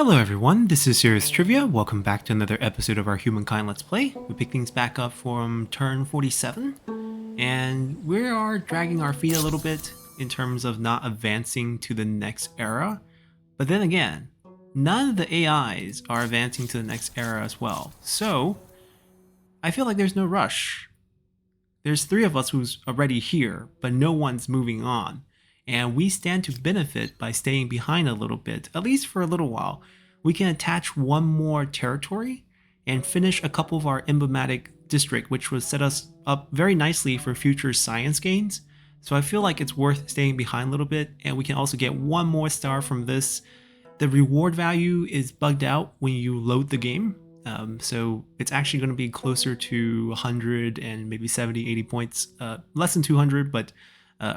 Hello everyone, this is Serious Trivia. Welcome back to another episode of our Humankind Let's Play. We pick things back up from turn 47, and we are dragging our feet a little bit in terms of not advancing to the next era. But then again, none of the AIs are advancing to the next era as well. So, I feel like there's no rush. There's three of us who's already here, but no one's moving on. And we stand to benefit by staying behind a little bit, at least for a little while. We can attach one more territory and finish a couple of our emblematic district, which would set us up very nicely for future science gains. So I feel like it's worth staying behind a little bit, and we can also get one more star from this. The reward value is bugged out when you load the game. So it's actually going to be closer to 100 and maybe 70, 80 points, less than 200, but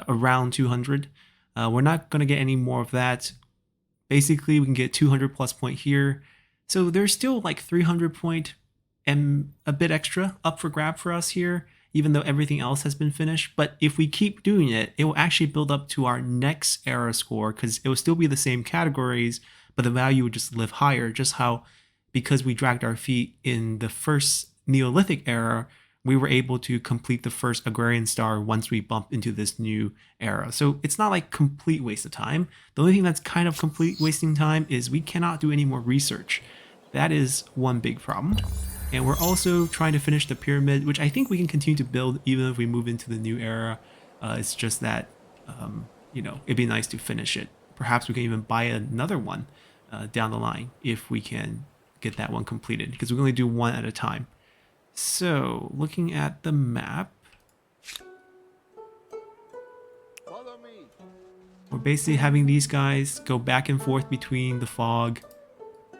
around 200. We're not going to get any more of that. Basically, we can get 200 plus point here. So there's still like 300 point and a bit extra up for grab for us here, even though everything else has been finished. But if we keep doing it, it will actually build up to our next era score because it will still be the same categories, but the value would just live higher. Just how, because we dragged our feet in the first Neolithic era, we were able to complete the first agrarian star once we bump into this new era. So it's not like complete waste of time. The only thing that's kind of complete wasting time is we cannot do any more research. That is one big problem. And we're also trying to finish the pyramid, which I think we can continue to build even if we move into the new era. It's just that, it'd be nice to finish it. Perhaps we can even buy another one down the line if we can get that one completed, because we can only do one at a time. So, looking at the map, we're basically having these guys go back and forth between the fog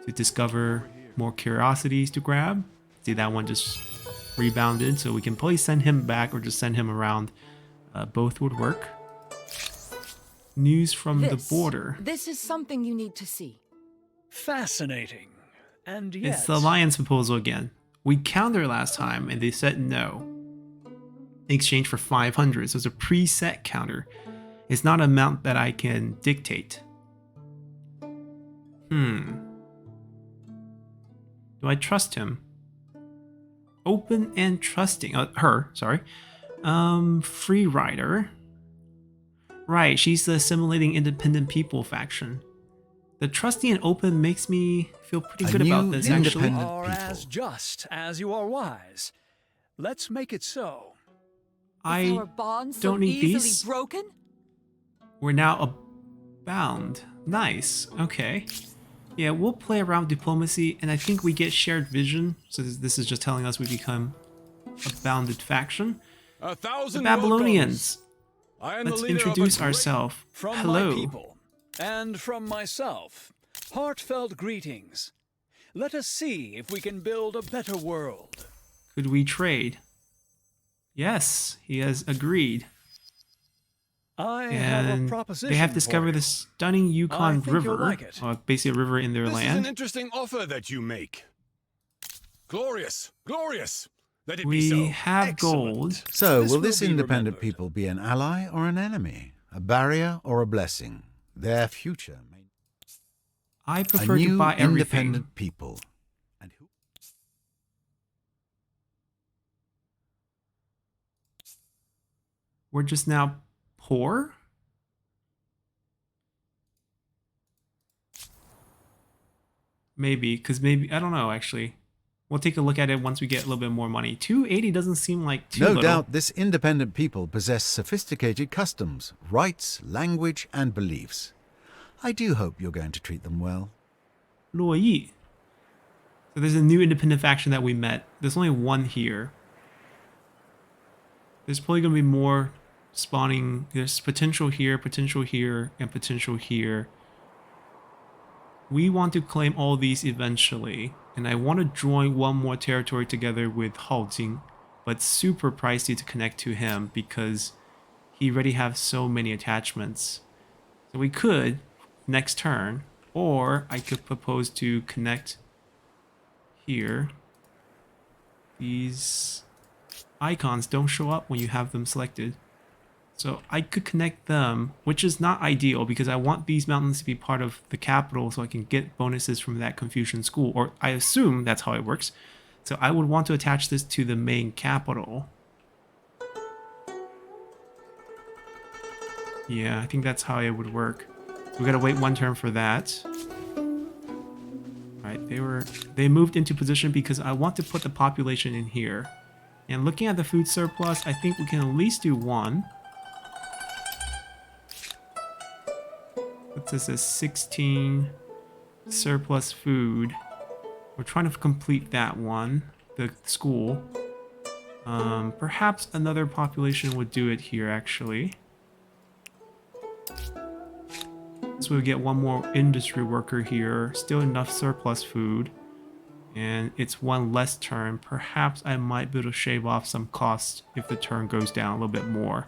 to discover more curiosities to grab. See, that one just rebounded, so we can probably send him back or just send him around. Both would work. News from the border. This is something you need to see. Fascinating. And yet... It's the alliance proposal again. We countered last time and they said no. In exchange for 500, so it's a preset counter. It's not an amount that I can dictate. Do I trust him? Open and trusting. Her, sorry. Free rider. Right, she's the assimilating independent people faction. The trusting and open makes me feel pretty good about this, actually. You are as just as you are wise. Let's make it so. I don't need these. Broken? We're now bound. Nice. Okay. Yeah, we'll play around diplomacy, and I think we get shared vision. So this is just telling us we become a bounded faction. The Babylonians. Let's introduce ourselves. Hello. My people. And from myself, heartfelt greetings. Let us see if we can build a better world. Could we trade? Yes, he has agreed. I have a proposition. They have discovered the stunning Yukon River, like basically a river in their land. This is an interesting offer that you make. Glorious, glorious. Let it be We so. have Excellent. gold. So, This will will this be independent remembered. people be an ally or an enemy? A barrier or a blessing? Their future may... I A prefer to new buy everything. independent people. And who... We're just now poor? Maybe, because maybe, I don't know, actually. We'll take a look at it once we get a little bit more money. 280 doesn't seem like too No little. doubt this independent people possess sophisticated customs, rights, language, and beliefs. I do hope you're going to treat them well. 洛邑. So there's a new independent faction that we met. There's only one here. There's probably going to be more spawning. There's potential here, and potential here. We want to claim all these eventually. And I want to join one more territory together with Haojing. But super pricey to connect to him because he already has so many attachments. So we could, next turn, or I could propose to connect here. These icons don't show up when you have them selected. So I could connect them, which is not ideal because I want these mountains to be part of the capital so I can get bonuses from that Confucian school, or I assume that's how it works. So I would want to attach this to the main capital. Yeah, I think that's how it would work. We gotta wait one turn for that. Alright, they moved into position because I want to put the population in here. And looking at the food surplus, I think we can at least do one. What's this as 16 surplus food. We're trying to complete that one, the school. Perhaps another population would do it here, actually. So we get one more industry worker here. Still enough surplus food. And it's one less turn. Perhaps I might be able to shave off some costs if the turn goes down a little bit more.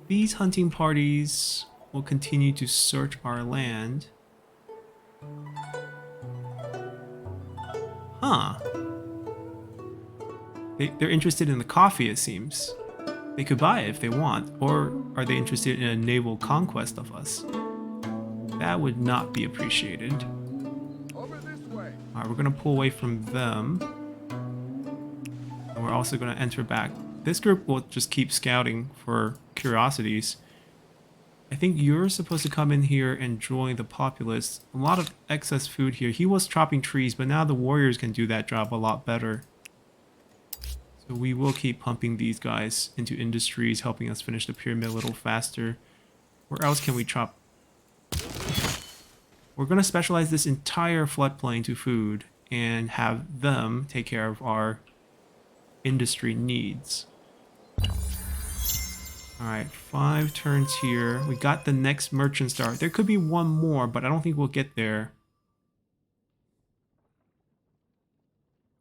These hunting parties will continue to search our land. Huh. They're interested in the coffee, it seems. They could buy it if they want. Or are they interested in a naval conquest of us? That would not be appreciated. Alright, we're going to pull away from them. And we're also going to enter back. This group will just keep scouting for curiosities. I think you're supposed to come in here and join the populace. A lot of excess food here. He was chopping trees, but now the warriors can do that job a lot better. So we will keep pumping these guys into industries, helping us finish the pyramid a little faster. Where else can we chop? We're going to specialize this entire floodplain to food and have them take care of our industry needs. Alright, 5 turns here. We got the next merchant star. There could be one more, but I don't think we'll get there.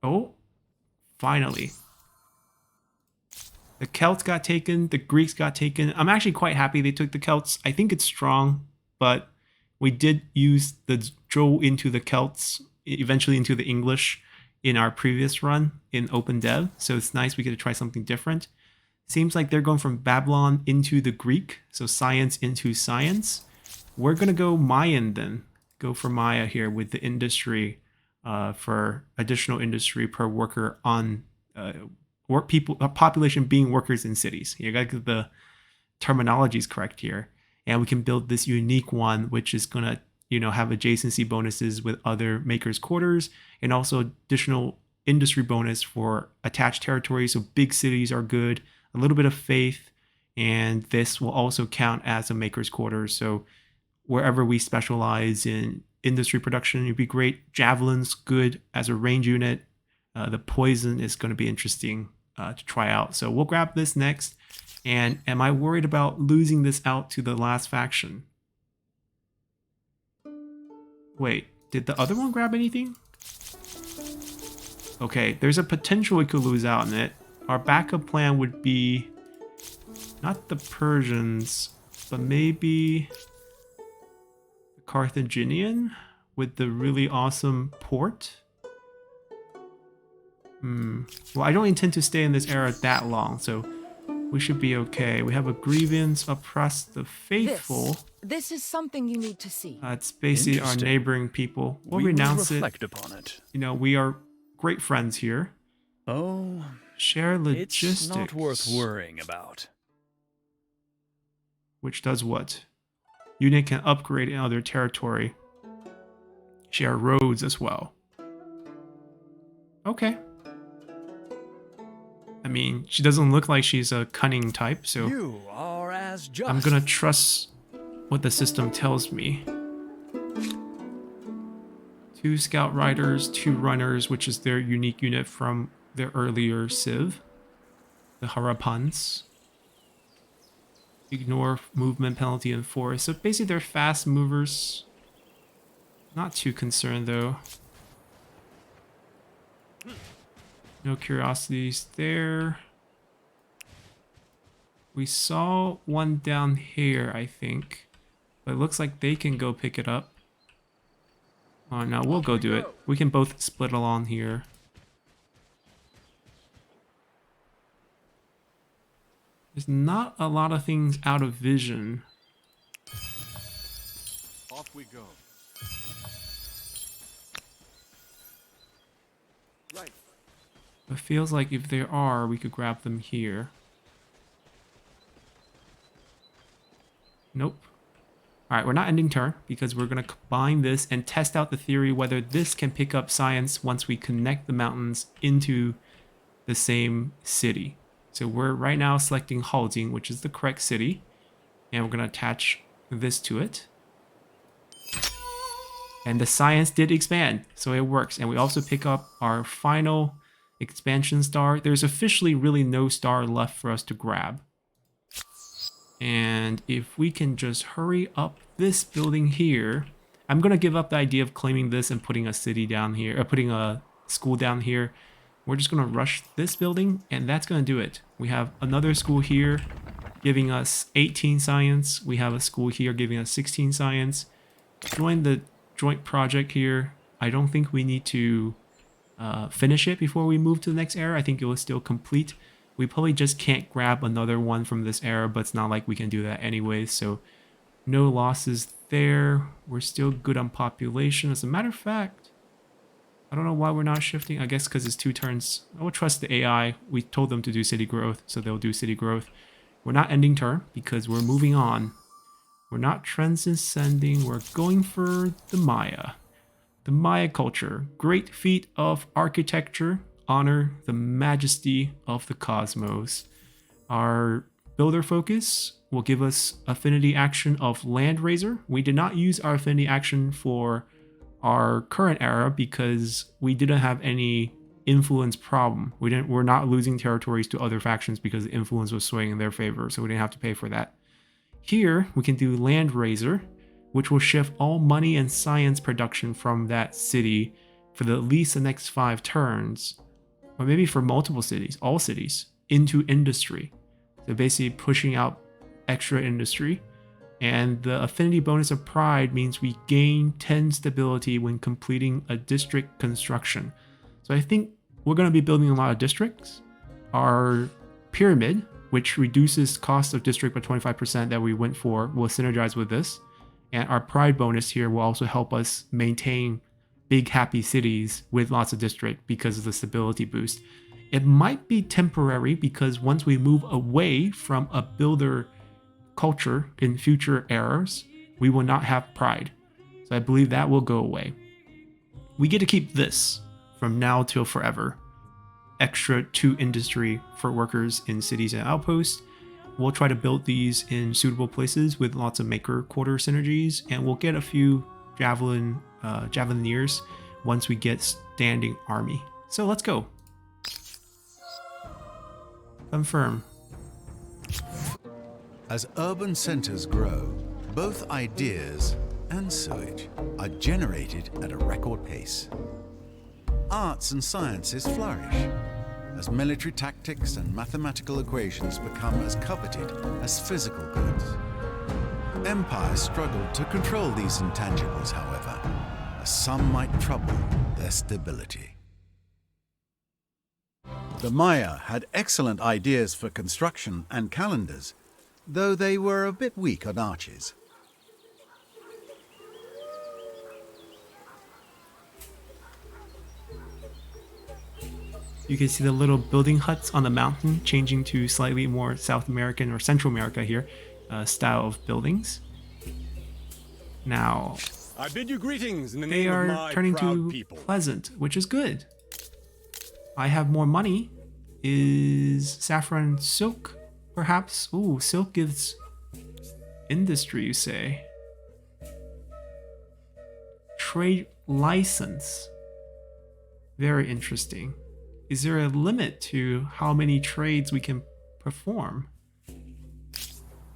Oh, finally. The Celts got taken, the Greeks got taken. I'm actually quite happy they took the Celts. I think it's strong, but we did use the Zhou into the Celts, eventually into the English in our previous run in Open Dev. So it's nice we get to try something different. Seems like they're going from Babylon into the Greek, so science into science. We're going to go Mayan then. Go for Maya here with the industry for additional industry per worker on population being workers in cities. You got to get the terminologies correct here. And we can build this unique one, which is going to, have adjacency bonuses with other makers' quarters and also additional industry bonus for attached territories. So big cities are good. A little bit of faith, and this will also count as a maker's quarters. So wherever we specialize in industry production, it'd be great. Javelin's good as a range unit. The poison is going to be interesting to try out. So we'll grab this next. And am I worried about losing this out to the last faction? Wait, did the other one grab anything? Okay, there's a potential we could lose out in it. Our backup plan would be not the Persians, but maybe the Carthaginian with the really awesome port. Well, I don't intend to stay in this era that long, so we should be okay. We have a grievance, oppress the faithful. This is something you need to see. It's basically our neighboring people. We'll renounce it. Reflect upon it. We are great friends here. Oh, Share logistics. it's not worth worrying about. Which does what? Unit can upgrade in other territory. Share roads as well. Okay. I mean, she doesn't look like she's a cunning type, so You are as just. I'm gonna trust what the system tells me. 2 scout riders, 2 runners, which is their unique unit from their earlier civ. The Harapans. Ignore movement penalty in forest. So basically they're fast movers. Not too concerned though. No curiosities there. We saw one down here, I think. But it looks like they can go pick it up. Oh no, we'll go do it. We can both split along here. There's not a lot of things out of vision. Off we go. Right. It feels like if there are, we could grab them here. Nope. Alright, we're not ending turn because we're going to combine this and test out the theory whether this can pick up science once we connect the mountains into the same city. So we're right now selecting Halding, which is the correct city, and we're going to attach this to it. And the science did expand, so it works. And we also pick up our final expansion star. There's officially really no star left for us to grab. And if we can just hurry up this building here, I'm going to give up the idea of claiming this and putting a city down here, or putting a school down here. We're just going to rush this building, and that's going to do it. We have another school here giving us 18 science. We have a school here giving us 16 science. Join the joint project here. I don't think we need to finish it before we move to the next era. I think it was still complete. We probably just can't grab another one from this era, but it's not like we can do that anyway, so no losses there. We're still good on population. As a matter of fact, I don't know why we're not shifting. I guess because it's 2 turns. I would trust the AI. We told them to do city growth, so they'll do city growth. We're not ending turn because we're moving on. We're not transcending. We're going for the Maya. The Maya culture. Great feat of architecture. Honor the majesty of the cosmos. Our builder focus will give us affinity action of Land Raiser. We did not use our affinity action for our current era because we didn't have any influence problem. We're not losing territories to other factions because the influence was swaying in their favor, so we didn't have to pay for that. Here we can do Land Raiser, which will shift all money and science production from that city for at least the next 5 turns, or maybe for multiple cities, all cities, into industry. So basically pushing out extra industry. And the affinity bonus of pride means we gain 10 stability when completing a district construction. So I think we're going to be building a lot of districts. Our pyramid, which reduces cost of district by 25% that we went for, will synergize with this. And our pride bonus here will also help us maintain big happy cities with lots of district because of the stability boost. It might be temporary because once we move away from a builder culture in future eras, we will not have pride. So I believe that will go away. We get to keep this from now till forever. Extra 2 industry for workers in cities and outposts. We'll try to build these in suitable places with lots of maker quarter synergies, and we'll get a few Javelineers once we get standing army. So let's go. Confirm. As urban centers grow, both ideas and sewage are generated at a record pace. Arts and sciences flourish as military tactics and mathematical equations become as coveted as physical goods. Empires struggle to control these intangibles, however, as some might trouble their stability. The Maya had excellent ideas for construction and calendars, though they were a bit weak on arches. You can see the little building huts on the mountain changing to slightly more South American or Central America here style of buildings. Now, I bid you greetings in the they name of are my turning proud to people. pleasant, which is good. I have more money. Is saffron silk, perhaps? Ooh, silk gives industry, you say. Trade license. Very interesting. Is there a limit to how many trades we can perform?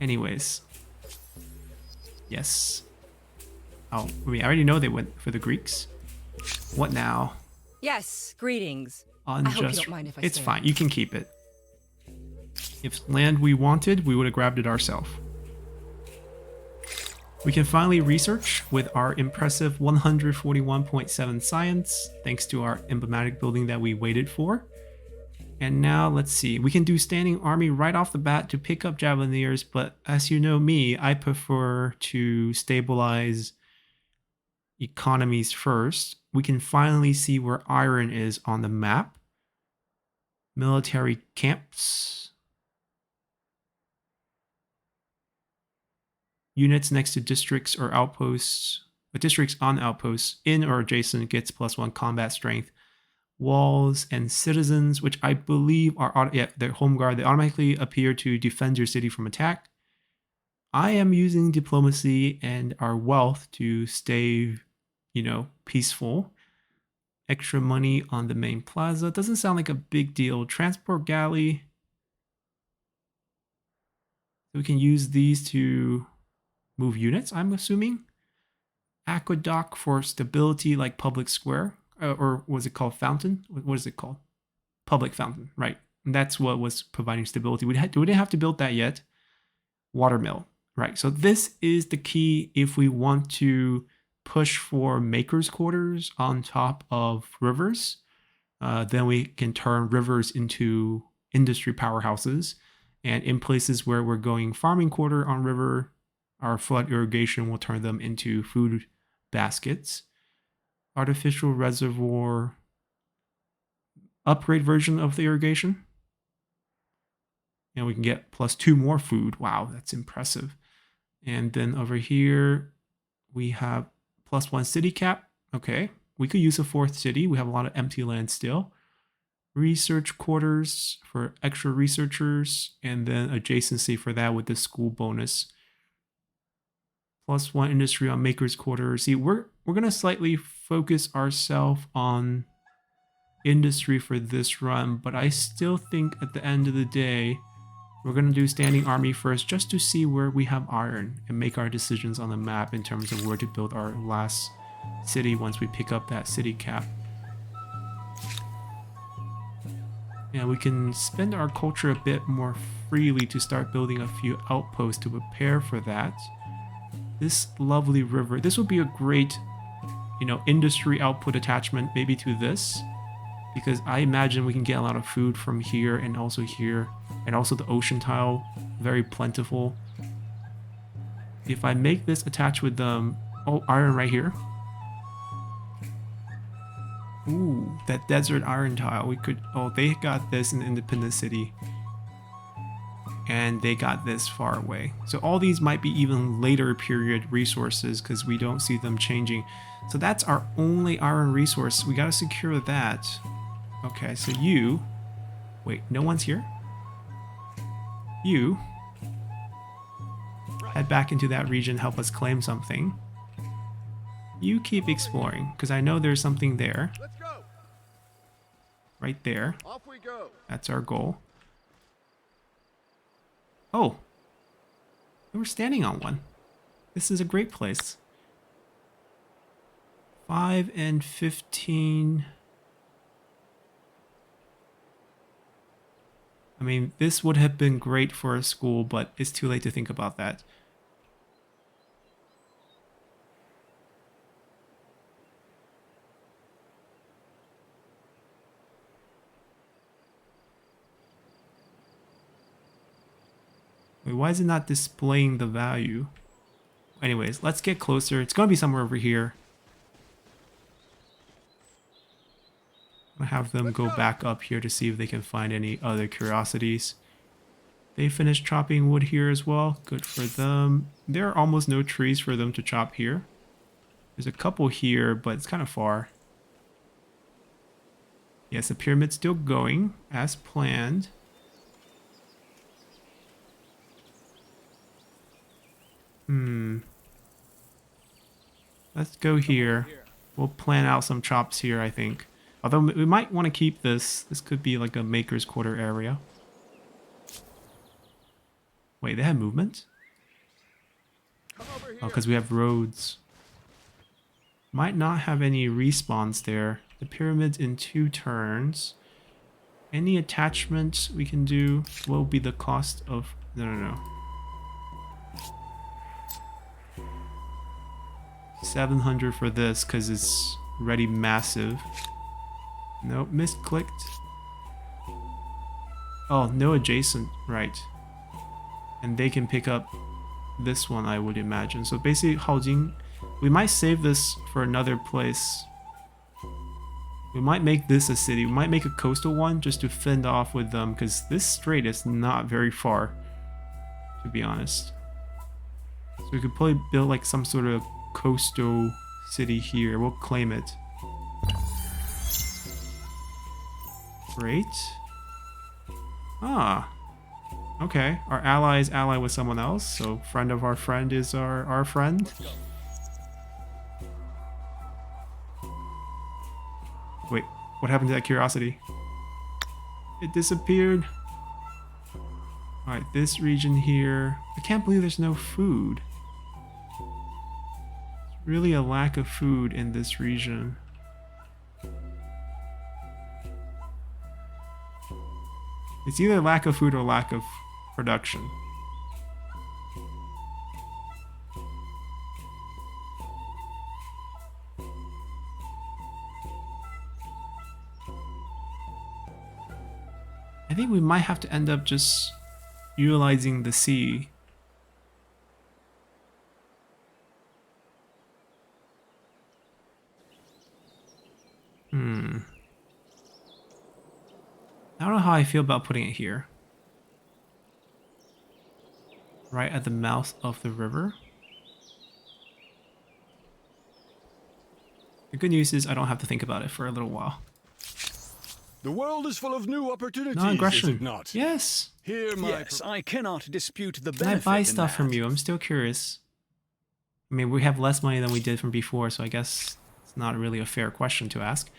Anyways. Yes. Oh, I mean, I already know they went for the Greeks. What now? Yes, greetings. Unjust. I hope you don't mind if I It's stay. fine. You can keep it. If land we wanted, we would have grabbed it ourselves. We can finally research with our impressive 141.7 science, thanks to our emblematic building that we waited for. And now let's see. We can do standing army right off the bat to pick up Javelineers, but as you know me, I prefer to stabilize economies first. We can finally see where iron is on the map. Military camps. Units next to districts or outposts. Districts on outposts in or adjacent gets +1 combat strength. Walls and citizens, which I believe are, yeah, they're home guard. They automatically appear to defend your city from attack. I am using diplomacy and our wealth to stay, peaceful. Extra money on the main plaza. Doesn't sound like a big deal. Transport galley. We can use these to move units, I'm assuming. Aqueduct for stability, like public square. Or was it called fountain? What is it called? Public fountain, right. And that's what was providing stability. We didn't have to build that yet. Watermill, right. So this is the key if we want to push for makers' quarters on top of rivers. Then we can turn rivers into industry powerhouses. And in places where we're going farming quarter on river, our flood irrigation will turn them into food baskets. Artificial reservoir upgrade version of the irrigation. And we can get +2 more food. Wow, that's impressive. And then over here, we have +1 city cap. Okay, we could use a 4th city. We have a lot of empty land still. Research quarters for extra researchers, and then adjacency for that with the school bonus. +1 industry on makers' quarters. See, we're gonna slightly focus ourselves on industry for this run, but I still think at the end of the day, we're gonna do standing army first just to see where we have iron and make our decisions on the map in terms of where to build our last city once we pick up that city cap. And we can spend our culture a bit more freely to start building a few outposts to prepare for that. This lovely river, this would be a great, industry output attachment maybe to this, because I imagine we can get a lot of food from here, and also the ocean tile, very plentiful. If I make this attach with iron right here. Ooh, that desert iron tile. They got this in Independent City. And they got this far away. So all these might be even later period resources because we don't see them changing. So that's our only iron resource. We gotta secure that. Okay, so wait, no one's here? You head back into that region, help us claim something. You keep exploring, because I know there's something there. Let's go. Right there. Off we go. That's our goal. Oh, we're standing on one. This is a great place. 5 and 15. I mean, this would have been great for a school, but it's too late to think about that. Wait, why is it not displaying the value? Anyways, let's get closer. It's going to be somewhere over here. I'm going to have them go back up here to see if they can find any other curiosities. They finished chopping wood here as well. Good for them. There are almost no trees for them to chop here. There's a couple here, but it's kind of far. Yes, the pyramid's still going as planned. Let's go here. We'll plan out some chops here, I think. Although we might want to keep this. This could be like a maker's quarter area. Wait, they have movement? Oh, because we have roads. Might not have any respawns there. The pyramid's in 2 turns. Any attachments we can do? What will be the cost of... No. 700 for this because it's already massive. Nope, misclicked. Oh, no adjacent, right. And they can pick up this one, I would imagine. So basically, Haojing, we might save this for another place. We might make this a city. We might make a coastal one just to fend off with them, because this strait is not very far, to be honest. So we could probably build like some sort of coastal city here. We'll claim it. Great. Ah. Okay. Our ally is ally with someone else, so friend of our friend is our friend. Wait, what happened to that curiosity? It disappeared. Alright, this region here. I can't believe there's no food. There's really a lack of food in this region. It's either lack of food or lack of production. I think we might have to end up just utilizing the sea. I don't know how I feel about putting it here. Right at the mouth of the river. The good news is I don't have to think about it for a little while. The world is full of new opportunities, is Non-aggression. it not? Yes. Here, my Yes, I cannot dispute the Can I benefit buy in stuff from that. you? I'm still curious. I mean, we have less money than we did from before, so I guess it's not really a fair question to ask.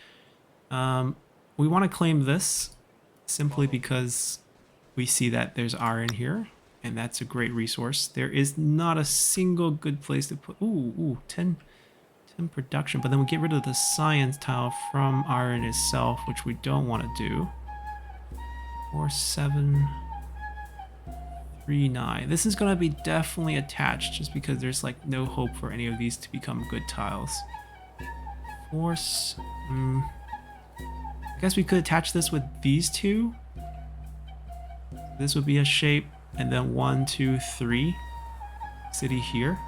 We want to claim this simply because we see that there's iron here, and that's a great resource. There is not a single good place to put... Ooh, 10 production, but then we get rid of the science tile from iron itself, which we don't want to do. 4, 7... 3, 9. This is going to be definitely attached just because there's like no hope for any of these to become good tiles. Force. I guess we could attach this with these two. This would be a shape, and then 1, 2, 3. City here.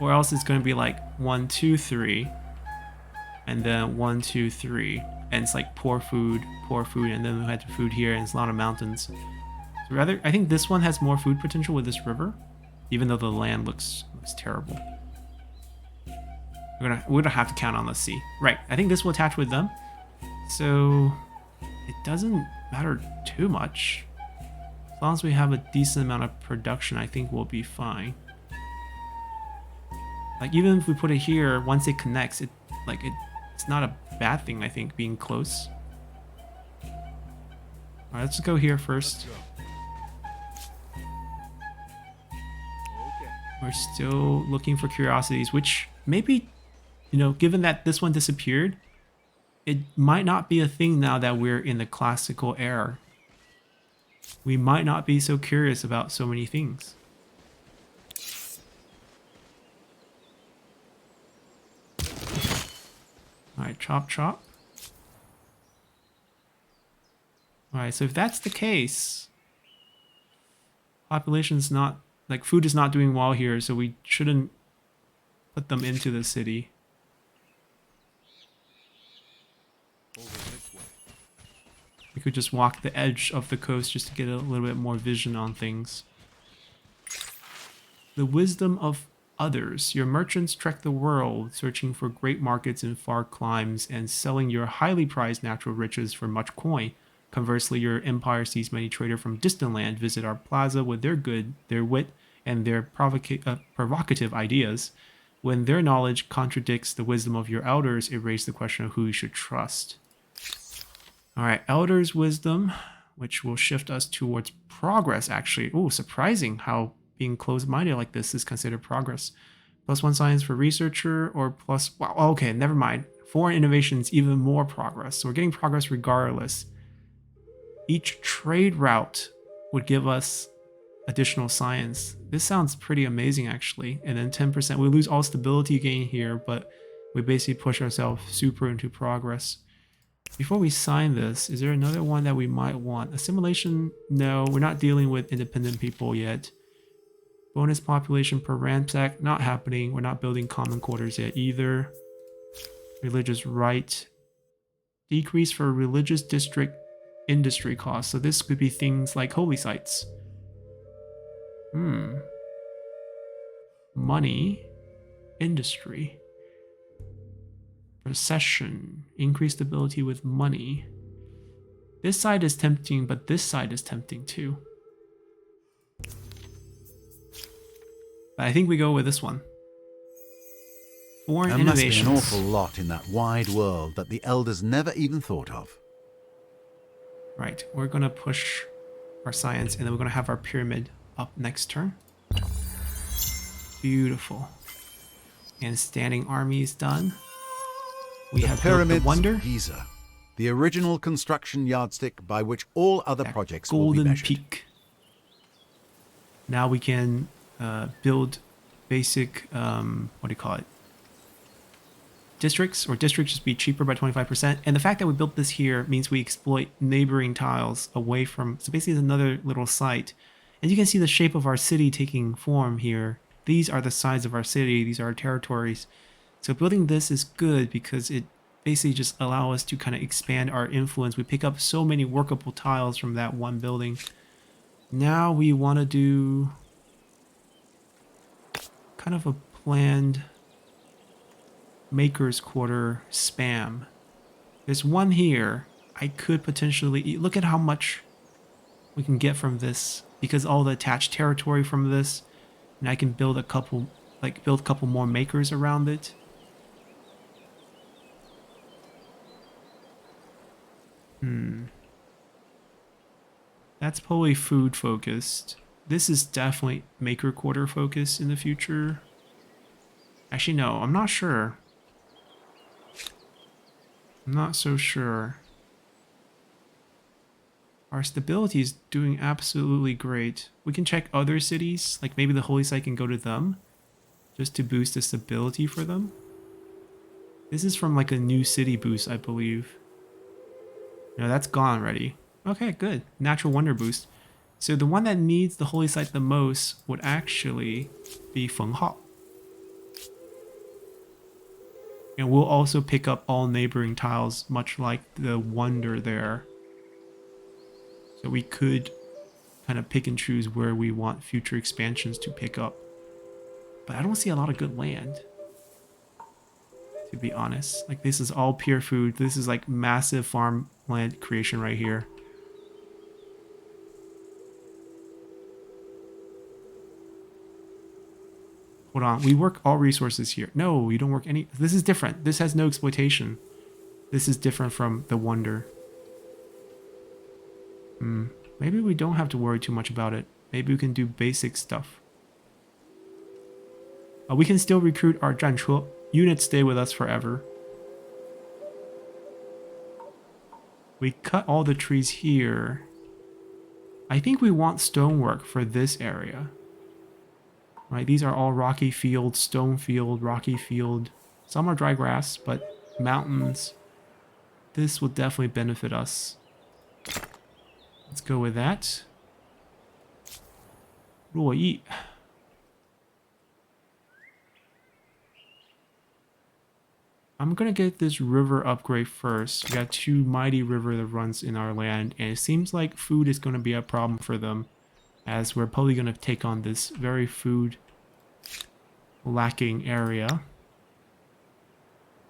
Or else it's going to be like 1, 2, 3. And then 1, 2, 3. And it's like poor food, and then we had food here, and it's a lot of mountains. So rather, I think this one has more food potential with this river, even though the land looks terrible. We're gonna have to count on the sea, right? I think this will attach with them, so it doesn't matter too much. As long as we have a decent amount of production, I think we'll be fine. Like even if we put it here, once it connects, it's not a bad thing, I think, being close. Alright, let's go here first. We're still looking for curiosities, which maybe, you know, given that this one disappeared, it might not be a thing now that we're in the classical era. We might not be so curious about so many things. Alright, chop chop. Alright, so if that's the case, population's not, like food is not doing well here, so we shouldn't put them into the city. We could just walk the edge of the coast just to get a little bit more vision on things. The wisdom of others. Your merchants trek the world, searching for great markets in far climes and selling your highly prized natural riches for much coin. Conversely, your empire sees many traders from distant land visit our plaza with their wit, and their provocative ideas. When their knowledge contradicts the wisdom of your elders, it raises the question of who you should trust. Alright, elders' wisdom, which will shift us towards progress, actually. Oh, surprising how being closed-minded like this is considered progress. +1 science for researcher, or plus... Wow, okay, never mind. Foreign innovations, even more progress. So we're getting progress regardless. Each trade route would give us additional science. This sounds pretty amazing, actually. And then 10%. We lose all stability gain here, but we basically push ourselves super into progress. Before we sign this, is there another one that we might want? Assimilation? No, we're not dealing with independent people yet. Bonus population per ransack? Not happening. We're not building common quarters yet either. Religious right. Decrease for religious district industry costs. So this could be things like holy sites. Money. Industry. Procession. Increased ability with money. This side is tempting, but this side is tempting too. But I think we go with this one. Foreign There must be innovations. an awful lot in that wide world that the elders never even thought of. Right, we're gonna push our science and then we're gonna have our pyramid up next turn. Beautiful. And standing army is done. We The have built the pyramids wonder. of Giza, the original construction yardstick by which all other That projects will be golden measured. peak. Now we can build basic, what do you call it? Districts, or districts just be cheaper by 25%. And the fact that we built this here means we exploit neighboring tiles away from, so basically it's another little site. And you can see the shape of our city taking form here. These are the sides of our city, these are our territories. So building this is good because it basically just allows us to kind of expand our influence. We pick up so many workable tiles from that one building. Now we want to do kind of a planned Maker's Quarter spam. There's one here. I could potentially eat. Look at how much we can get from this because all the attached territory from this, and I can build a couple, like build a couple more makers around it. That's probably food focused. This is definitely Maker Quarter focused in the future. Actually, no, I'm not sure. I'm not so sure. Our stability is doing absolutely great. We can check other cities, like maybe the Holy Site can go to them, just to boost the stability for them. This is from like a new city boost, I believe. No, that's gone already. Okay, good. Natural Wonder boost. So the one that needs the Holy Site the most would actually be Feng Hao. And we'll also pick up all neighboring tiles, much like the Wonder there. So we could kind of pick and choose where we want future expansions to pick up. But I don't see a lot of good land, to be honest. Like this is all pure food. This is like massive farmland creation right here. Hold on, we work all resources here. No, you don't work any. This is different. This has no exploitation. This is different from the Wonder. Maybe we don't have to worry too much about it. Maybe we can do basic stuff. We can still recruit our Zhanchuo. Units stay with us forever. We cut all the trees here. I think we want stonework for this area. Right, these are all rocky field, stone field, rocky field. Some are dry grass, but mountains. This will definitely benefit us. Let's go with that. 洛邑. I'm gonna get this river upgrade first. We got 2 mighty river that runs in our land, and it seems like food is gonna be a problem for them, as we're probably gonna take on this very food lacking area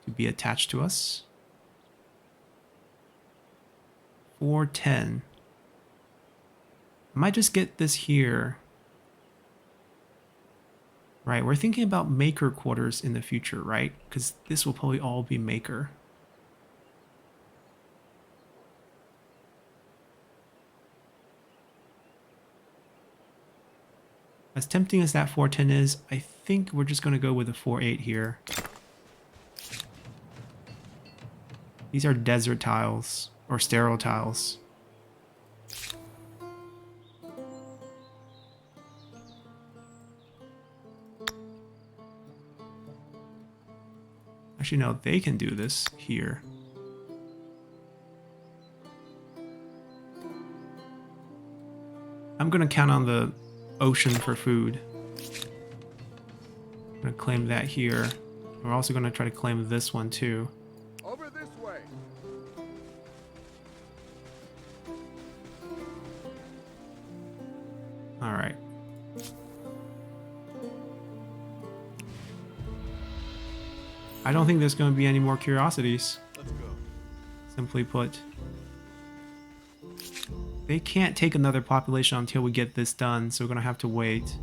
to be attached to us. 410. I might just get this here. Right, we're thinking about Maker Quarters in the future, right? Because this will probably all be Maker. As tempting as that 410 is, I think we're just going to go with a 4-8 here. These are desert tiles, or sterile tiles. Actually, no, they can do this here. I'm gonna count on the ocean for food. I'm gonna claim that here. We're also gonna try to claim this one too. Over this way. All right. I don't think there's going to be any more curiosities. Let's go. Simply put. They can't take another population until we get this done, so we're going to have to wait.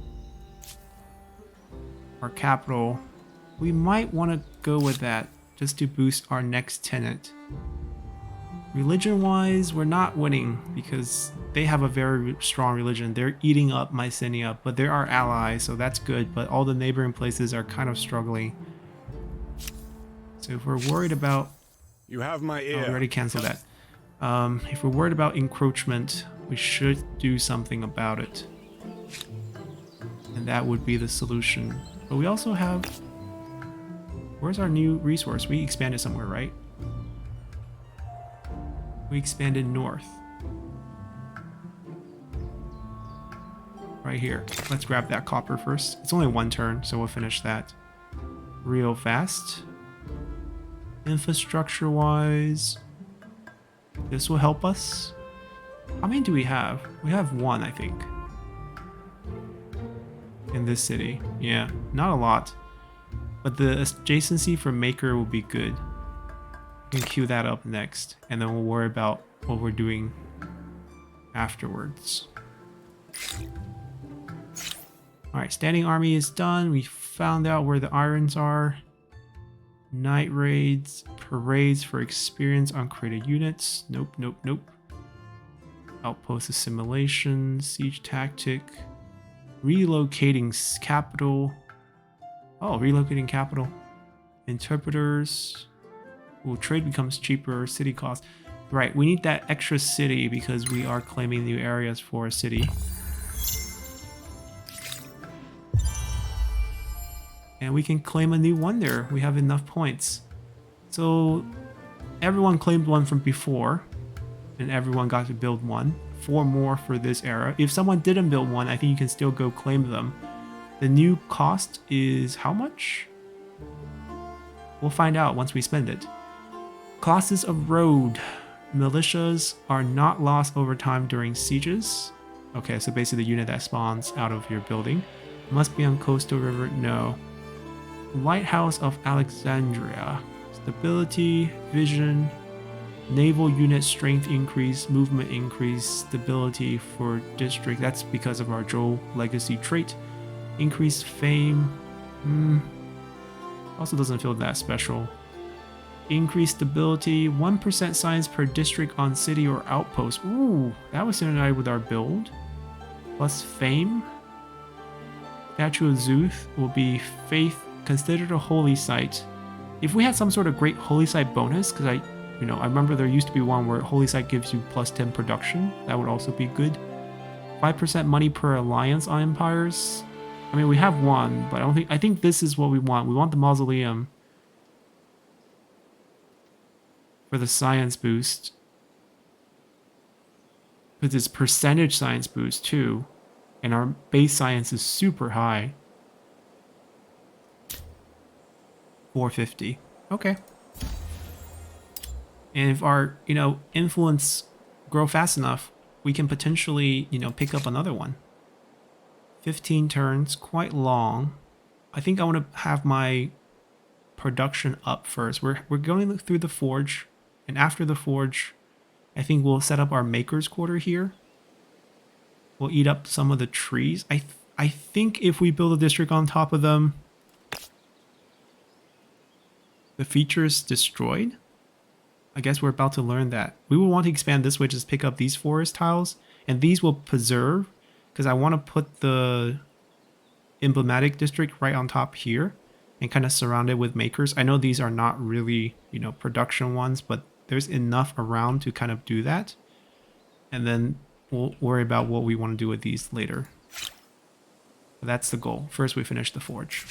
Our capital. We might want to go with that just to boost our next tenant. Religion-wise, we're not winning because they have a very strong religion. They're eating up Mycenae, but they're our allies, so that's good. But all the neighboring places are kind of struggling. So if we're worried about... You have my Oh, ear. we already canceled that. If we're worried about encroachment, we should do something about it. And that would be the solution. But we also have... Where's our new resource? We expanded somewhere, right? We expanded north. Right here. Let's grab that copper first. It's only one turn, so we'll finish that real fast. Infrastructure-wise, this will help us. How many do we have? We have one, I think. In this city. Yeah, not a lot. But the adjacency for Maker will be good. We can queue that up next, and then we'll worry about what we're doing afterwards. Alright, standing army is done. We found out where the irons are. Night raids, parades for experience on created units. Nope, nope, nope. Outpost assimilation, siege tactic. Relocating capital. Oh, relocating capital. Interpreters. Ooh, trade becomes cheaper, city cost. Right, we need that extra city because we are claiming new areas for a city. And we can claim a new wonder. We have enough points. So everyone claimed one from before, and everyone got to build one. 4 more for this era. If someone didn't build one, I think you can still go claim them. The new cost is how much? We'll find out once we spend it. Classes of road. Militias are not lost over time during sieges. Okay, so basically the unit that spawns out of your building. Must be on coastal river. No. Lighthouse of Alexandria. Stability, vision, naval unit strength increase, movement increase, stability for district. That's because of our Joel legacy trait. Increased fame. Also doesn't feel that special. Increased stability, 1% science per district on city or outpost. Ooh, that was synergized with our build. Plus fame. Statue of Zeus will be faith considered a holy site. If we had some sort of great holy site bonus, because I remember there used to be one where holy site gives you plus 10 production. That would also be good. 5% money per alliance on empires. I mean, we have one, but I think this is what we want. We want the mausoleum for the science boost. Because it's percentage science boost too. And our base science is super high. 450. Okay. And if our, influence grow fast enough, we can potentially, pick up another one. 15 turns, quite long. I think I want to have my production up first. We're going through the forge, and after the forge, I think we'll set up our maker's quarter here. We'll eat up some of the trees. I think if we build a district on top of them, the feature is destroyed. I guess we're about to learn that. We will want to expand this way, just pick up these forest tiles, and these will preserve, because I want to put the emblematic district right on top here and kind of surround it with makers. I know these are not really, production ones, but there's enough around to kind of do that. And then we'll worry about what we want to do with these later. But that's the goal. First we finish the forge.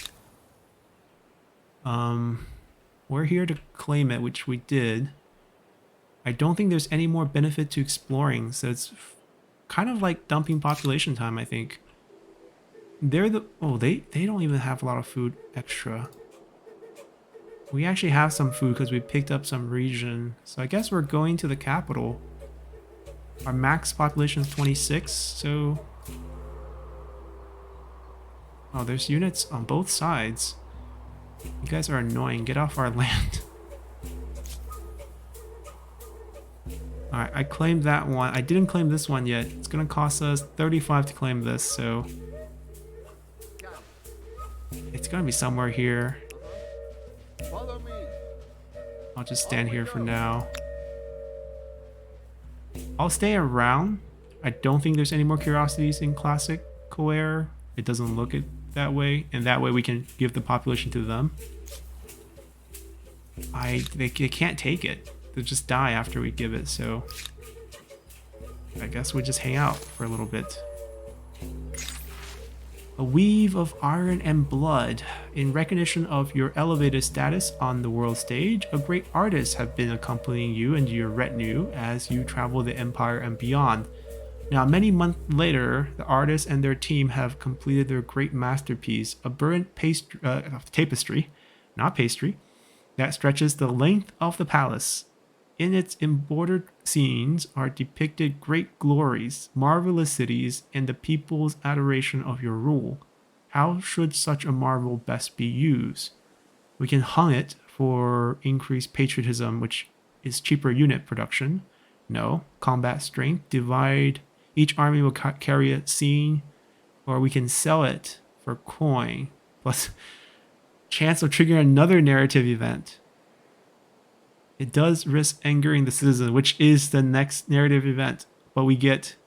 We're here to claim it, which we did. I don't think there's any more benefit to exploring, so it's kind of like dumping population time, I think. They're the... Oh, they don't even have a lot of food extra. We actually have some food because we picked up some region. So I guess we're going to the capital. Our max population is 26, so... Oh, there's units on both sides. You guys are annoying. Get off our land. Alright, I claimed that one. I didn't claim this one yet. It's gonna cost us 35 to claim this, so... It's gonna be somewhere here. Follow me. I'll just stand here for now. I'll stay around. I don't think there's any more curiosities in Classic Coair. It doesn't look it that way, and that way we can give the population to them. They can't take it. They'll just die after we give it, so I guess we just hang out for a little bit. A weave of iron and blood. In recognition of your elevated status on the world stage, a great artist have been accompanying you and your retinue as you travel the empire and beyond. Now, many months later, the artists and their team have completed their great masterpiece, a burnt tapestry, not pastry, that stretches the length of the palace. In its embroidered scenes are depicted great glories, marvelous cities, and the people's adoration of your rule. How should such a marvel best be used? We can hung it for increased patriotism, which is cheaper unit production. No, combat strength, divide. Each army will carry a scene, or we can sell it for coin, plus chance of triggering another narrative event. It does risk angering the citizen, which is the next narrative event, but we get...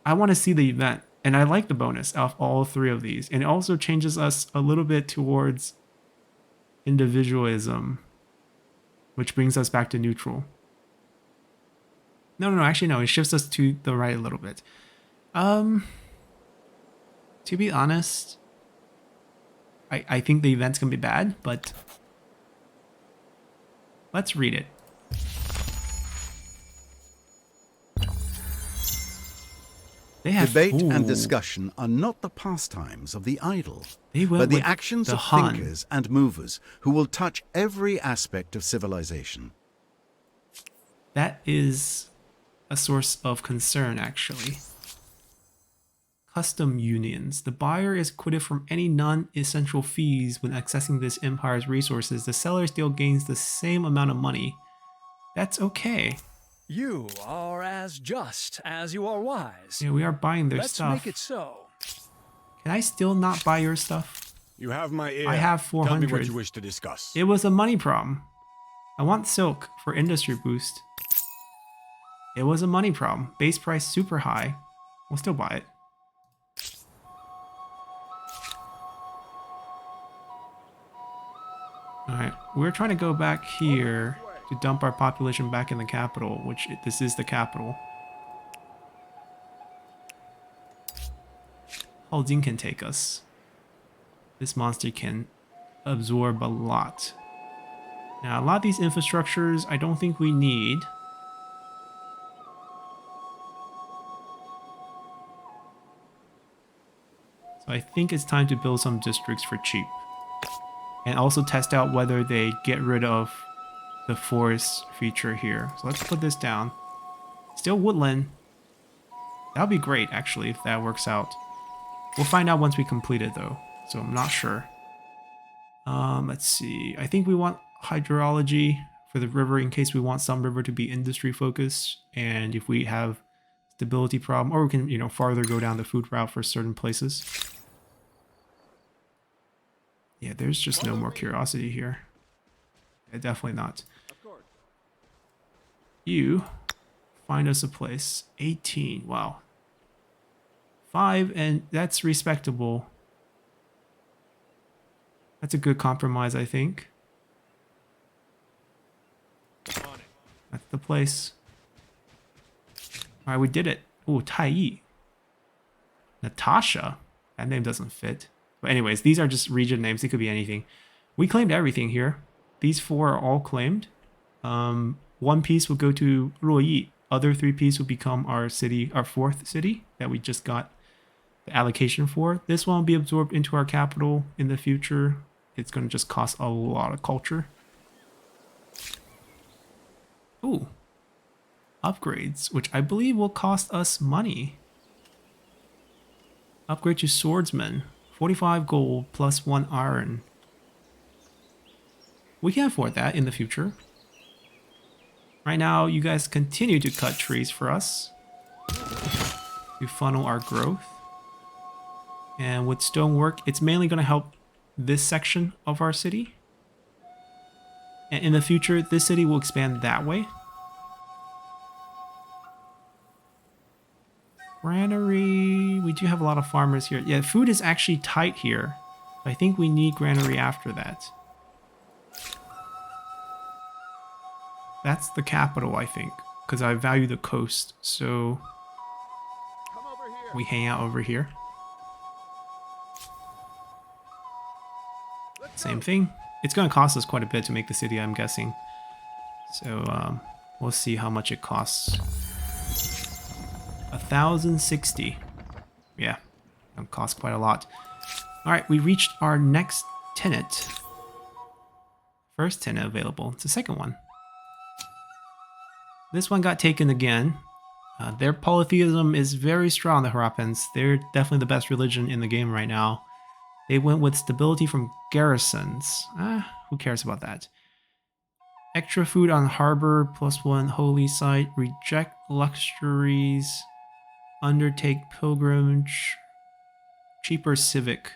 I want to see the event, and I like the bonus of all three of these, and it also changes us a little bit towards individualism, which brings us back to neutral. No, actually no, it shifts us to the right a little bit. To be honest, I think the event's gonna be bad, but let's read it. They have Debate and discussion are not the pastimes of the idle, They went but the with actions the of Han. thinkers and movers who will touch every aspect of civilization. That is a source of concern, actually. Custom unions. The buyer is acquitted from any non-essential fees when accessing this empire's resources. The seller still gains the same amount of money. That's okay. You are as just as you are wise. Yeah, we are buying their Let's stuff. make it so. Can I still not buy your stuff? You have my ear. I have Tell me 400. what you wish to discuss. It was a money problem. I want silk for industry boost. It was a money problem. Base price super high. We'll still buy it. Alright, we're trying to go back here to dump our population back in the capital, which this is the capital. Haldin can take us. This monster can absorb a lot. Now, a lot of these infrastructures I don't think we need. So I think it's time to build some districts for cheap. And also test out whether they get rid of the forest feature here. So let's put this down. Still woodland. That would be great, actually, if that works out. We'll find out once we complete it, though. So I'm not sure. Let's see. I think we want hydrology for the river in case we want some river to be industry focused. And if we have stability problem, or we can, you know, farther go down the food route for certain places. Yeah, there's just no more curiosity here. Yeah, definitely not. You find us a place. 18. Wow. 5, and that's respectable. That's a good compromise, I think. That's the place. Alright, we did it. Ooh, Tai Yi. Natasha. That name doesn't fit. But anyways, these are just region names. It could be anything. We claimed everything here. These 4 are all claimed. One piece will go to Ruoyi. other 3 piece would become our city, our 4th city that we just got the allocation for. This one will be absorbed into our capital in the future. It's going to just cost a lot of culture. Ooh. Upgrades, which I believe will cost us money. Upgrade to swordsman. 45 gold plus 1 iron. We can afford that in the future. Right now, you guys continue to cut trees for us to funnel our growth. And with stonework, it's mainly going to help this section of our city. And in the future, this city will expand that way. Granary, we do have a lot of farmers here. Yeah, food is actually tight here. I think we need granary after that. That's the capital, I think, because I value the coast. So Come over here. we hang out over here. Let's Same go. thing. It's going to cost us quite a bit to make the city, I'm guessing. So we'll see how much it costs. 1,060. Yeah, it'll cost quite a lot. All right, we reached our next tenant. First tenant available. It's the second one. This one got taken again. Their polytheism is very strong, the Harappans. They're definitely the best religion in the game right now. They went with stability from garrisons. Who cares about that? Extra food on harbor, +1 holy site, reject luxuries, undertake pilgrimage, cheaper civic.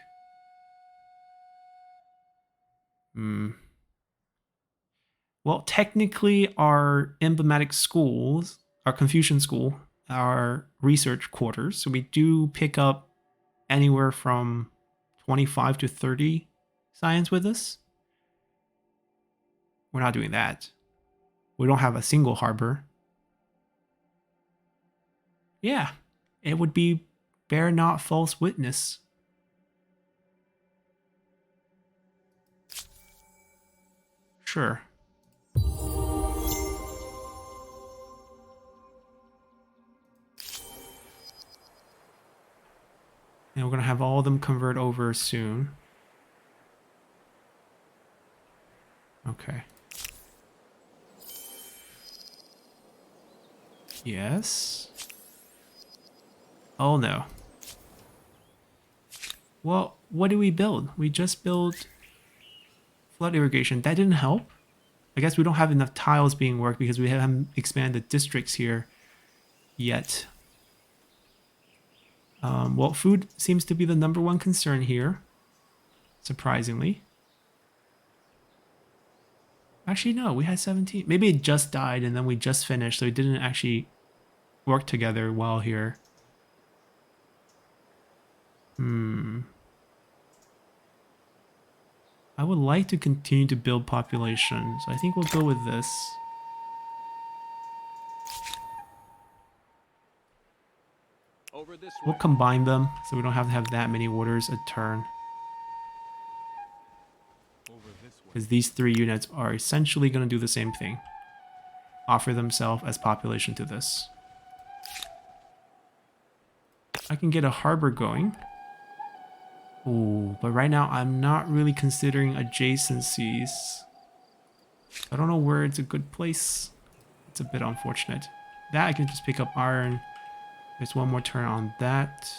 Well, technically our emblematic schools, our Confucian school, our research quarters, so we do pick up anywhere from 25 to 30 science with us. We're not doing that. We don't have a single harbor. Yeah, it would be bear not false witness. Sure. And we're going to have all of them convert over soon. Okay. Yes. Oh no. Well, what do we build? We just built flood irrigation. That didn't help. I guess we don't have enough tiles being worked because we haven't expanded districts here yet. Well, food seems to be the #1 concern here, surprisingly. Actually, no, we had 17. Maybe it just died and then we just finished, so it didn't actually work together well here. I would like to continue to build population, so I think we'll go with this. Over this We'll way. combine them so we don't have to have that many orders a turn. Over this way. Because these 3 units are essentially going to do the same thing. Offer themselves as population to this. I can get a harbor going. Ooh, but right now I'm not really considering adjacencies. I don't know where it's a good place. It's a bit unfortunate. That I can just pick up iron. There's one more turn on that.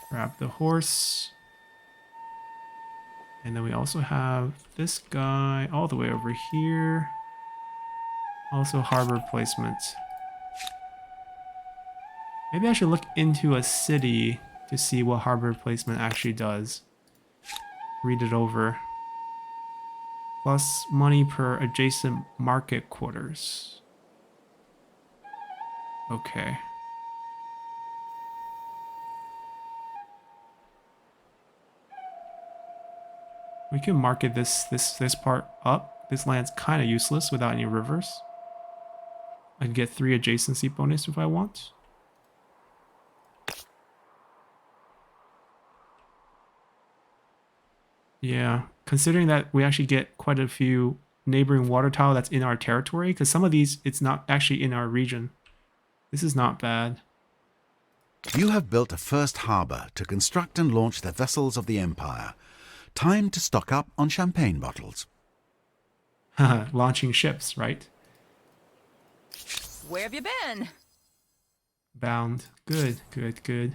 Grab the horse. And then we also have this guy all the way over here. Also harbor placement. Maybe I should look into a city to see what harbor placement actually does. Read it over. Plus money per adjacent market quarters. Okay. We can market this part up. This land's kind of useless without any rivers. I can get 3 adjacency bonus if I want. Yeah, considering that we actually get quite a few neighboring water tile that's in our territory, because some of these, it's not actually in our region. This is not bad. You have built a first harbour to construct and launch the vessels of the Empire. Time to stock up on champagne bottles. Launching ships, right? Where have you been? Bound. Good, good, good.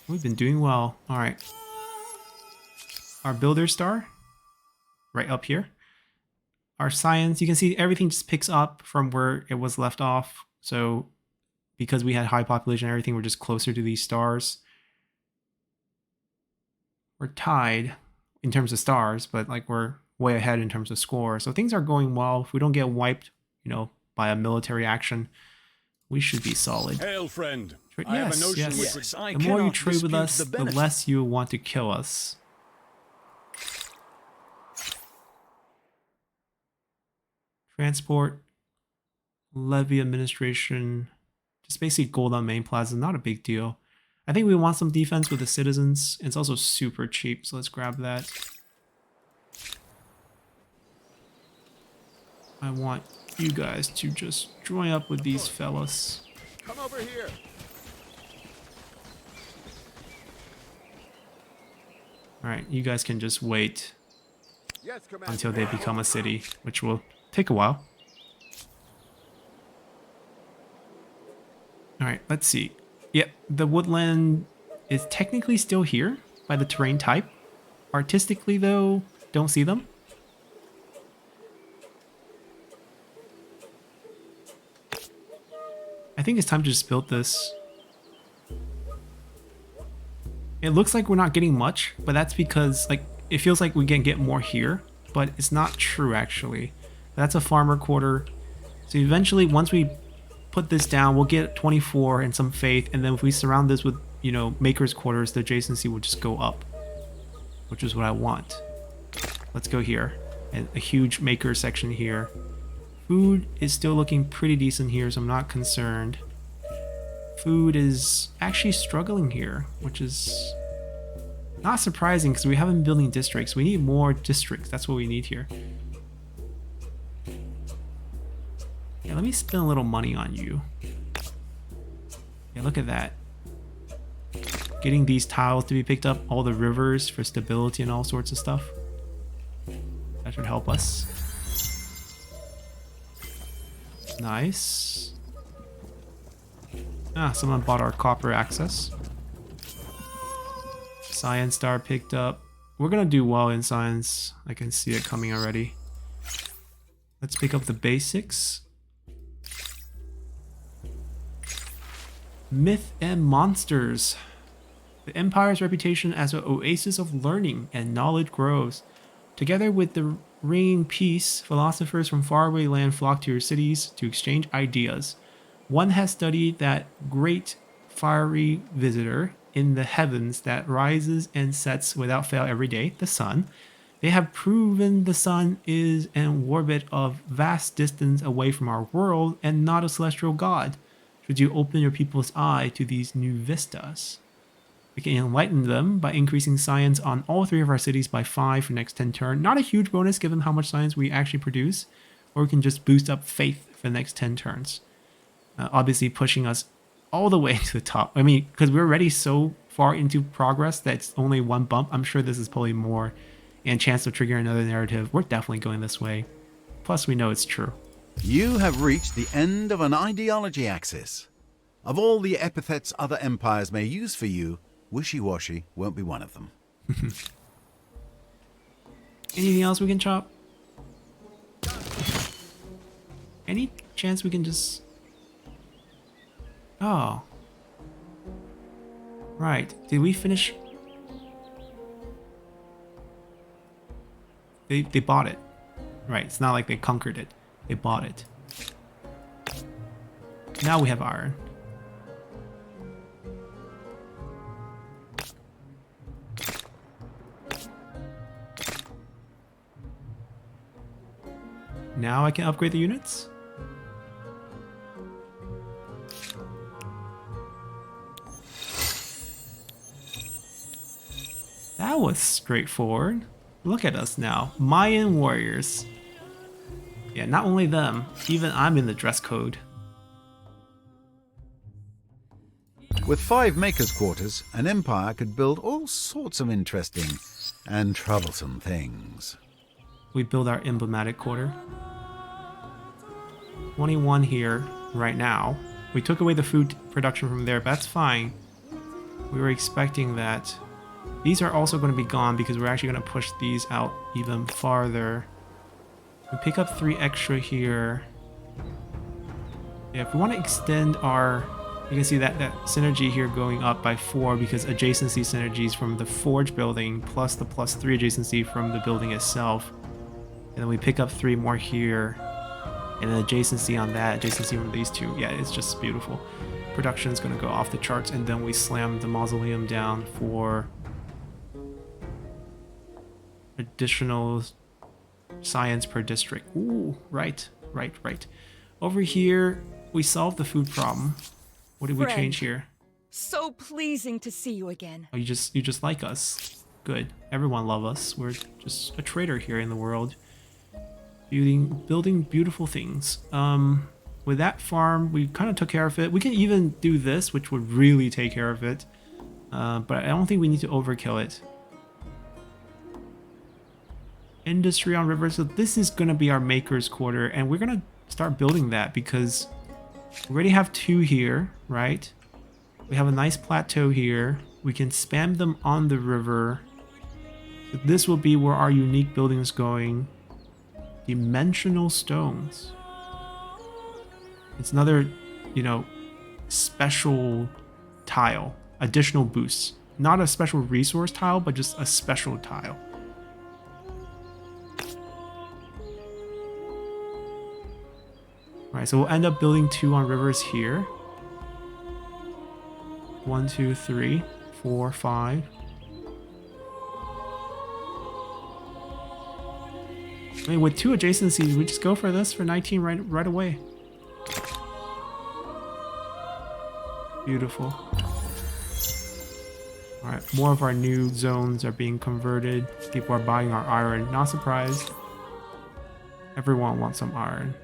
We've been doing well. All right. Our builder star, right up here. Our science, you can see everything just picks up from where it was left off. So because we had high population and everything, we're just closer to these stars. We're tied in terms of stars, but like we're way ahead in terms of score. So things are going well. If we don't get wiped, you know, by a military action, we should be solid. Hail, friend. Yes, I have a notion yes. which I The more you cannot trade with dispute us, the the benefit. less you want to kill us. Transport, levy administration, just basically gold on main plaza, not a big deal. I think we want some defense with the citizens. It's also super cheap, so let's grab that. I want you guys to just join up with these fellas. Come over here. Alright, you guys can just wait Yes, Commander. until they become a city, which will take a while. Alright, let's see. Yep, the woodland is technically still here by the terrain type. Artistically, though, don't see them. I think it's time to just build this. It looks like we're not getting much, but that's because like it feels like we can get more here, but it's not true actually. That's a farmer quarter. So eventually, once we put this down, we'll get 24 and some faith, and then if we surround this with, you know, maker's quarters, the adjacency will just go up, which is what I want. Let's go here, and a huge maker section here. Food is still looking pretty decent here, so I'm not concerned. Food is actually struggling here, which is not surprising because we haven't been building districts. We need more districts. That's what we need here. Yeah, let me spend a little money on you. Yeah, look at that. Getting these tiles to be picked up, all the rivers for stability and all sorts of stuff. That should help us. Nice. Ah, someone bought our copper access. Science star picked up. We're gonna do well in science. I can see it coming already. Let's pick up the basics. Myth and monsters. The Empire's reputation as an oasis of learning and knowledge grows. Together with the reigning peace, philosophers from faraway land flock to your cities to exchange ideas. One has studied that great fiery visitor in the heavens that rises and sets without fail every day, the sun. They have proven the sun is an orbit of vast distance away from our world and not a celestial god. Should you open your people's eye to these new vistas? We can enlighten them by increasing science on all 3 of our cities by 5 for next 10 turn. Not a huge bonus given how much science we actually produce. Or we can just boost up faith for the next 10 turns. Obviously pushing us all the way to the top. I mean, because we're already so far into progress that it's only one bump. I'm sure this is probably more. And chance of triggering another narrative. We're definitely going this way. Plus we know it's true. You have reached the end of an ideology axis. Of all the epithets other empires may use for you, wishy-washy won't be one of them. Anything else we can chop? Any chance we can just... Oh. Right. Did we finish? They bought it. Right. It's not like they conquered it. They bought it. Now we have iron. Now I can upgrade the units? That was straightforward. Look at us now. Mayan warriors. Yeah, not only them, even I'm in the dress code. With 5 makers' quarters, an empire could build all sorts of interesting and troublesome things. We build our emblematic quarter. 21 here right now. We took away the food production from there, but that's fine. We were expecting that. These are also going to be gone because we're actually going to push these out even farther. We pick up 3 extra here. Yeah, if we want to extend our... You can see that synergy here going up by 4 because adjacency synergies from the forge building plus the +3 adjacency from the building itself. And then we pick up 3 more here. And then adjacency on that, adjacency from these 2. Yeah, it's just beautiful. Production is going to go off the charts, and then we slam the mausoleum down for additional science per district. Ooh, right. Over here, we solved the food problem. What did we Friend. change here? So pleasing to see you again. Oh, you just like us. Good. Everyone love us. We're just a trader here in the world. Building beautiful things. With that farm, we kind of took care of it. We can even do this, which would really take care of it. But I don't think we need to overkill it. Industry on river. So this is going to be our maker's quarter. And we're going to start building that because we already have 2 here, right? We have a nice plateau here. We can spam them on the river. So this will be where our unique building is going. Dimensional stones. It's another, special tile. Additional boosts. Not a special resource tile, but just a special tile. Alright, so we'll end up building 2 on rivers here. 1, 2, 3, 4, 5. I mean, with 2 adjacencies, we just go for this for 19 right away. Beautiful. Alright, more of our new zones are being converted. People are buying our iron. Not surprised. Everyone wants some iron.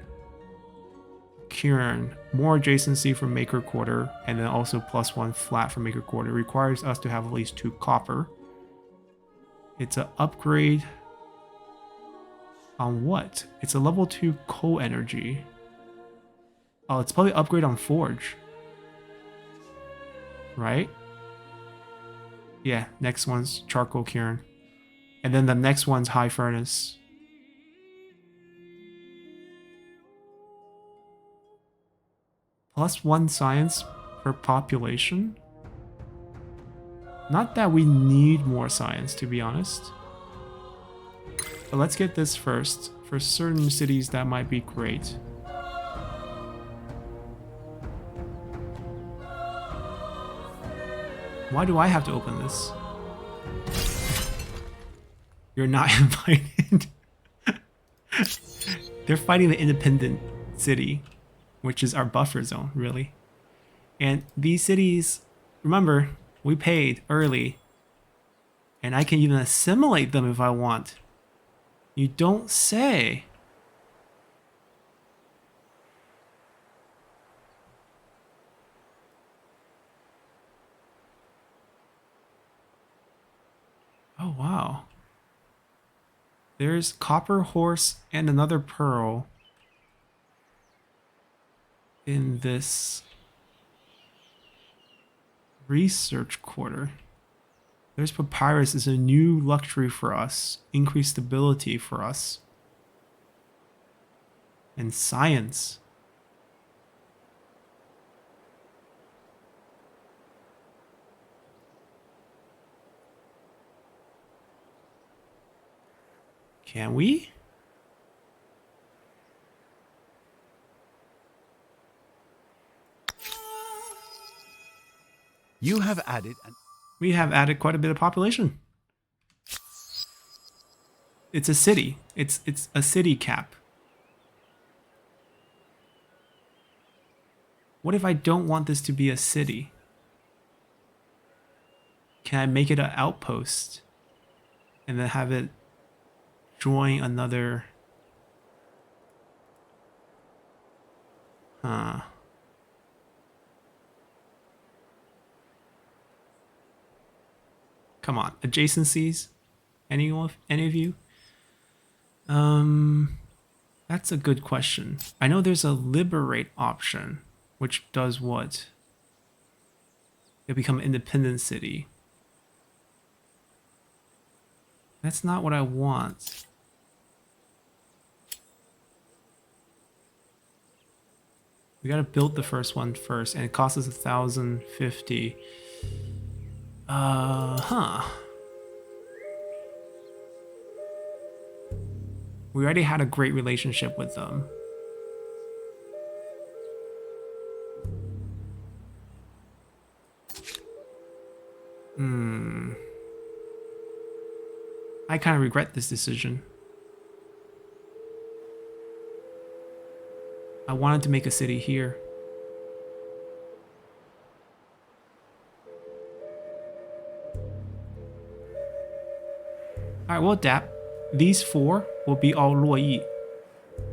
Kieran, more adjacency from Maker Quarter, and then also +1 flat from Maker Quarter. Requires us to have at least 2 copper. It's an upgrade on what? It's a level 2 coal energy. Oh, it's probably upgrade on Forge. Right? Yeah, next one's Charcoal Kieran. And then the next one's High Furnace. +1 science per population. Not that we need more science, to be honest. But let's get this first. For certain cities, that might be great. Why do I have to open this? You're not invited. They're fighting the independent city, which is our buffer zone, really. And these cities, remember, we paid early. And I can even assimilate them if I want. You don't say. Oh, wow. There's copper horse and another pearl in this research quarter. There's papyrus is a new luxury for us, increased stability for us, and science. Can we? You have added an... We have added quite a bit of population. It's a city. It's a city cap. What if I don't want this to be a city? Can I make it an outpost? And then have it join another... Huh. Come on, adjacencies? Any of you? That's a good question. I know there's a liberate option, which does what? They become independent city. That's not what I want. We gotta build the first one first, and it costs us 1,050. Huh. We already had a great relationship with them. I kind of regret this decision. I wanted to make a city here. Alright, we'll adapt. These 4 will be all Luoyi.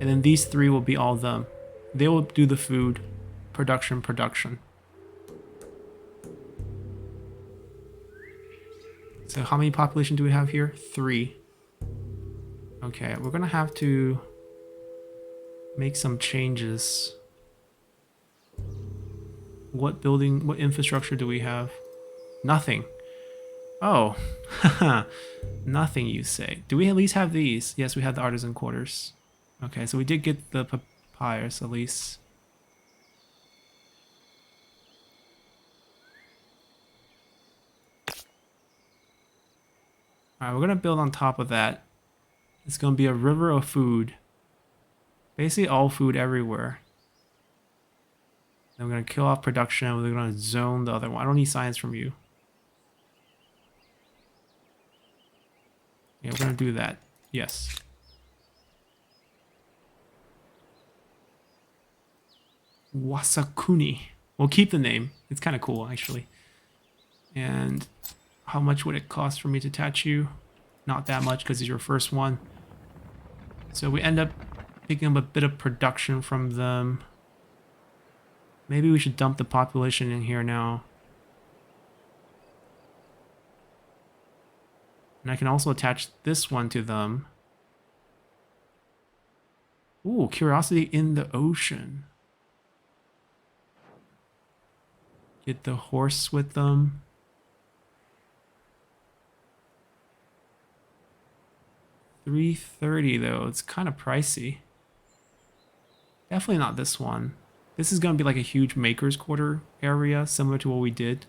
And then these 3 will be all them. They will do the food. Production. So how many population do we have here? 3. Okay, we're gonna have to make some changes. What infrastructure do we have? Nothing. Oh, nothing you say. Do we at least have these? Yes, we have the artisan quarters. Okay, so we did get the papyrus at least. Alright, we're gonna build on top of that. It's gonna be a river of food. Basically all food everywhere. Then we're gonna kill off production. We're gonna zone the other one. I don't need science from you. Yeah, we're gonna do that. Yes. Wasakuni. We'll keep the name. It's kind of cool, actually. And how much would it cost for me to attach you? Not that much, because it's your first one. So we end up picking up a bit of production from them. Maybe we should dump the population in here now. And I can also attach this one to them. Ooh, curiosity in the ocean. Get the horse with them. $330 though, it's kind of pricey. Definitely not this one. This is going to be like a huge maker's quarter area, similar to what we did.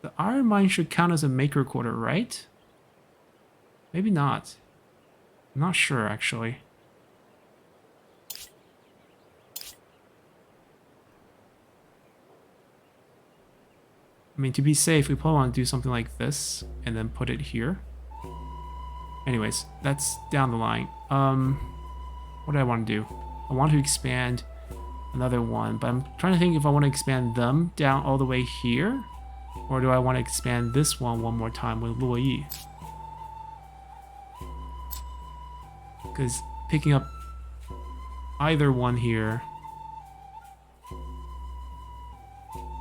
The iron mine should count as a maker quarter, right? Maybe not. I'm not sure, actually. I mean, to be safe, we probably want to do something like this and then put it here. Anyways, that's down the line. What do I want to do? I want to expand another one, but I'm trying to think if I want to expand them down all the way here, or do I want to expand this one more time with Luoyi? Because picking up either one here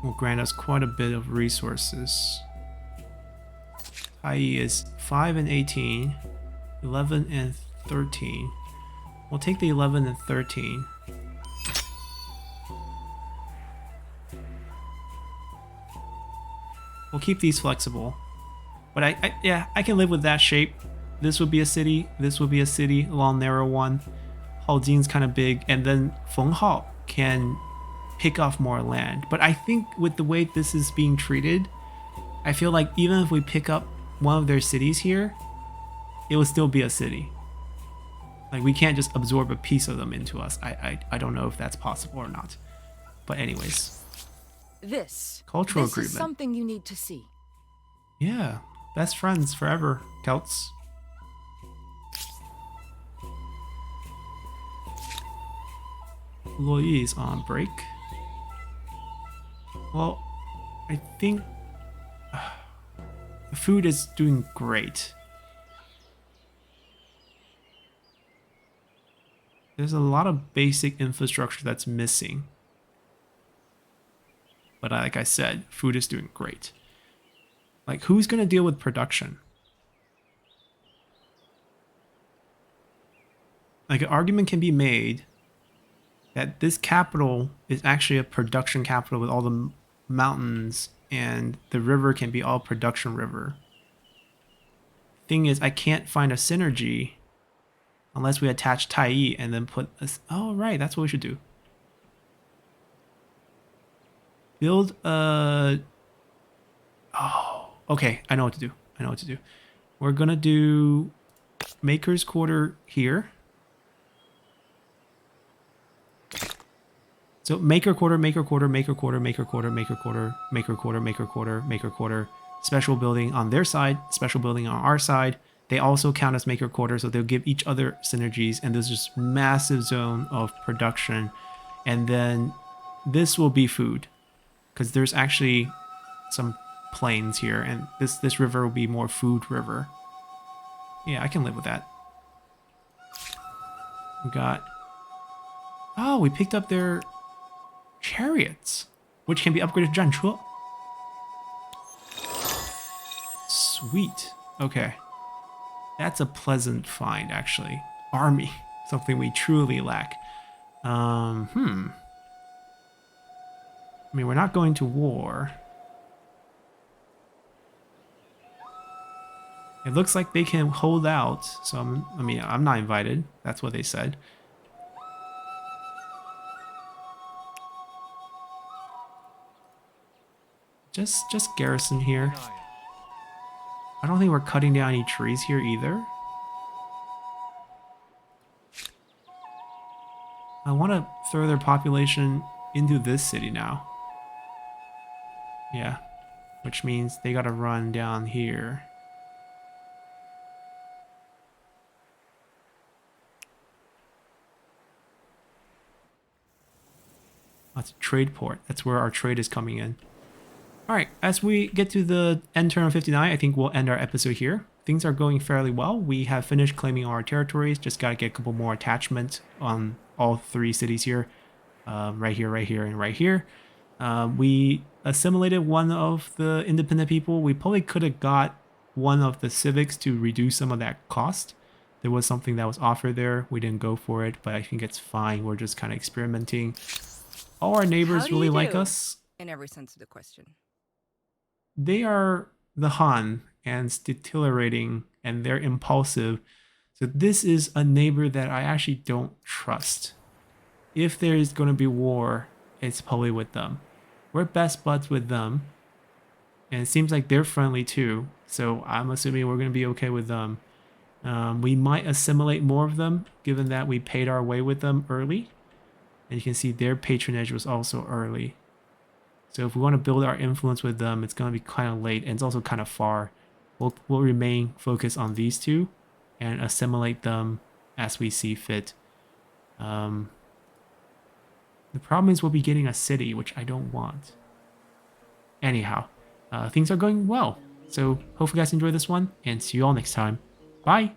will grant us quite a bit of resources. Tai is 5 and 18, 11 and 13. We'll take the 11 and 13. We'll keep these flexible. But I can live with that shape. This would be a city, this would be a city, a long narrow one. Haojing's kind of big, and then Fenghao can pick off more land. But I think with the way this is being treated, I feel like even if we pick up one of their cities here, it will still be a city. Like, we can't just absorb a piece of them into us. I don't know if that's possible or not. But anyways. This Cultural is agreement. something you need to see. Yeah. Best friends forever, Celts. Luoyi is on break. Well, I think the food is doing great. There's a lot of basic infrastructure that's missing. But like I said, food is doing great. Like, who's going to deal with production? Like, an argument can be made that this capital is actually a production capital with all the mountains, and the river can be all production river. Thing is, I can't find a synergy unless we attach Tai and then put this. Oh, right, that's what we should do. Build a... Oh, okay, I know what to do. I know what to do. We're gonna do Maker's Quarter here. So Maker Quarter, Maker Quarter, Maker Quarter, Maker Quarter, Maker Quarter, Maker Quarter, Maker Quarter, Maker Quarter. Special building on their side, special building on our side. They also count as Maker Quarter, so they'll give each other synergies, and there's this massive zone of production. And then this will be food, because there's actually some plains here, and this river will be more food river. Yeah, I can live with that. We got... Oh, we picked up their chariots, which can be upgraded to 战车. Sweet. Okay. That's a pleasant find, actually. Army. Something we truly lack. I mean, we're not going to war. It looks like they can hold out, so I'm not invited. That's what they said. Just garrison here. I don't think we're cutting down any trees here either. I want to throw their population into this city now. Yeah, which means they gotta run down here. That's a trade port. That's where our trade is coming in. Alright, as we get to the end turn of 59, I think we'll end our episode here. Things are going fairly well. We have finished claiming all our territories. Just gotta get a couple more attachments on all three cities here. Right here, and right here. We assimilated one of the independent people. We probably could have got one of the civics to reduce some of that cost. There was something that was offered there. We didn't go for it, but I think it's fine. We're just kind of experimenting. All our neighbors really like us. In every sense of the question. They are the Han and deteriorating, and they're impulsive. So this is a neighbor that I actually don't trust. If there is going to be war, it's probably with them. We're best buds with them. And it seems like they're friendly too. So I'm assuming we're going to be okay with them. We might assimilate more of them, given that we paid our way with them early. And you can see their patronage was also early. So if we want to build our influence with them, it's going to be kind of late, and it's also kind of far. We'll remain focused on these two and assimilate them as we see fit. The problem is we'll be getting a city, which I don't want. Anyhow, things are going well. So hopefully you guys enjoy this one, and see you all next time. Bye!